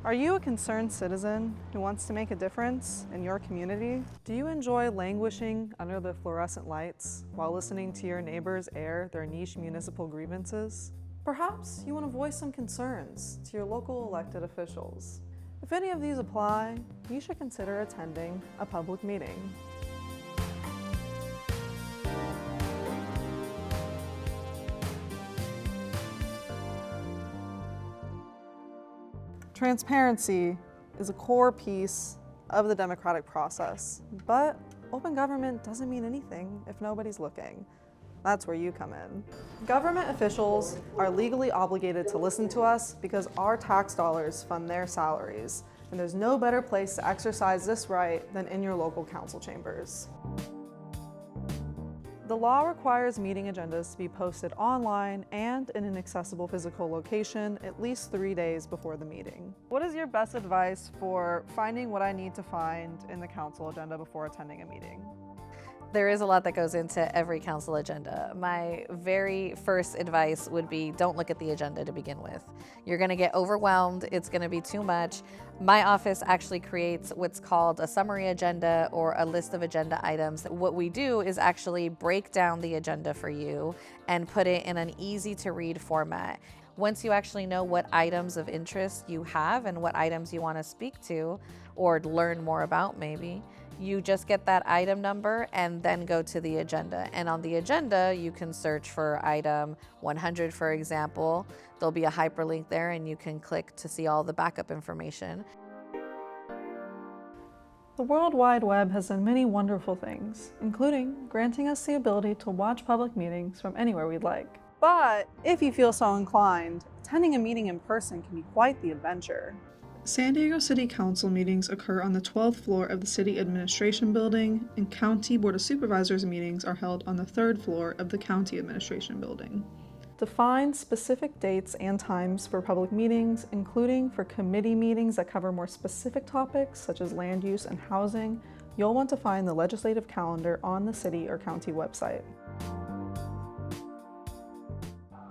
Are you a concerned citizen who wants to make a difference in your community? Do you enjoy languishing under the fluorescent lights while listening to your neighbors air their niche municipal grievances? Perhaps you want to voice some concerns to your local elected officials. If any of these apply, you should consider attending a public meeting. Transparency is a core piece of the democratic process, but open government doesn't mean anything if nobody's looking. That's where you come in. Government officials are legally obligated to listen to us because our tax dollars fund their salaries, and there's no better place to exercise this right than in your local council chambers. The law requires meeting agendas to be posted online and in an accessible physical location at least 3 days before the meeting. What is your best advice for finding what I need to find in the council agenda before attending a meeting? There is a lot that goes into every council agenda. My very first advice would be don't look at the agenda to begin with. You're gonna get overwhelmed, it's gonna be too much. My office actually creates what's called a summary agenda or a list of agenda items. What we do is actually break down the agenda for you and put it in an easy to read format. Once you actually know what items of interest you have and what items you want to speak to or learn more about maybe, you just get that item number and then go to the agenda. And on the agenda, you can search for item 100, for example. There'll be a hyperlink there and you can click to see all the backup information. The World Wide Web has done many wonderful things, including granting us the ability to watch public meetings from anywhere we'd like. But if you feel so inclined, attending a meeting in person can be quite the adventure. San Diego City Council meetings occur on the 12th floor of the City Administration Building, and County Board of Supervisors meetings are held on the 3rd floor of the County Administration Building. To find specific dates and times for public meetings, including for committee meetings that cover more specific topics such as land use and housing, you'll want to find the legislative calendar on the city or county website.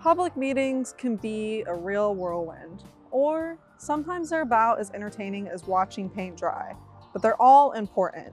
Public meetings can be a real whirlwind, or sometimes they're about as entertaining as watching paint dry, but they're all important.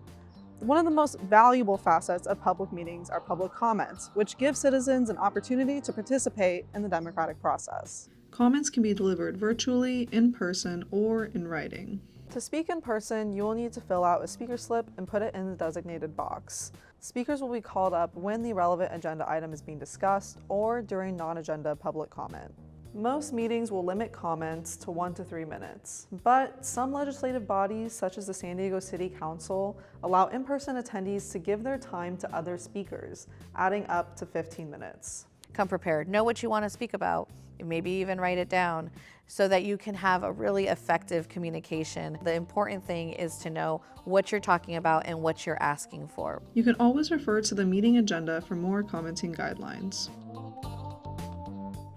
One of the most valuable facets of public meetings are public comments, which give citizens an opportunity to participate in the democratic process. Comments can be delivered virtually, in person, or in writing. To speak in person, you will need to fill out a speaker slip and put it in the designated box. Speakers will be called up when the relevant agenda item is being discussed or during non-agenda public comment. Most meetings will limit comments to 1 to 3 minutes, but some legislative bodies, such as the San Diego City Council, allow in-person attendees to give their time to other speakers, adding up to 15 minutes. Come prepared. Know what you want to speak about, maybe even write it down so that you can have a really effective communication. The important thing is to know what you're talking about and what you're asking for. You can always refer to the meeting agenda for more commenting guidelines.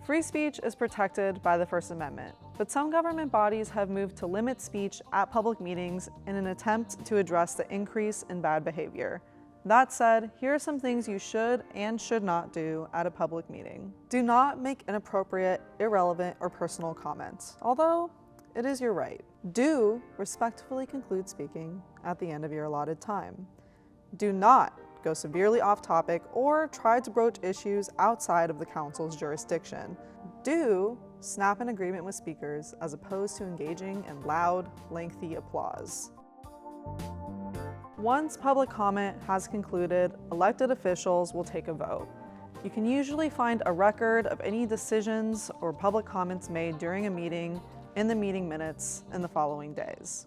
Free speech is protected by the First Amendment, but some government bodies have moved to limit speech at public meetings in an attempt to address the increase in bad behavior. That said, here are some things you should and should not do at a public meeting. Do not make inappropriate, irrelevant, or personal comments, although it is your right. Do respectfully conclude speaking at the end of your allotted time. Do not go severely off topic or try to broach issues outside of the council's jurisdiction. Do snap an agreement with speakers as opposed to engaging in loud, lengthy applause. Once public comment has concluded, elected officials will take a vote. You can usually find a record of any decisions or public comments made during a meeting in the meeting minutes in the following days.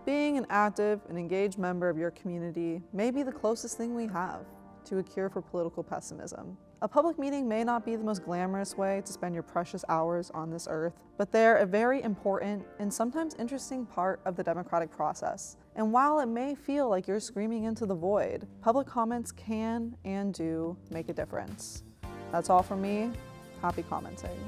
Being an active and engaged member of your community may be the closest thing we have to a cure for political pessimism. A public meeting may not be the most glamorous way to spend your precious hours on this earth, but they're a very important and sometimes interesting part of the democratic process. And while it may feel like you're screaming into the void, public comments can and do make a difference. That's all from me. Happy commenting.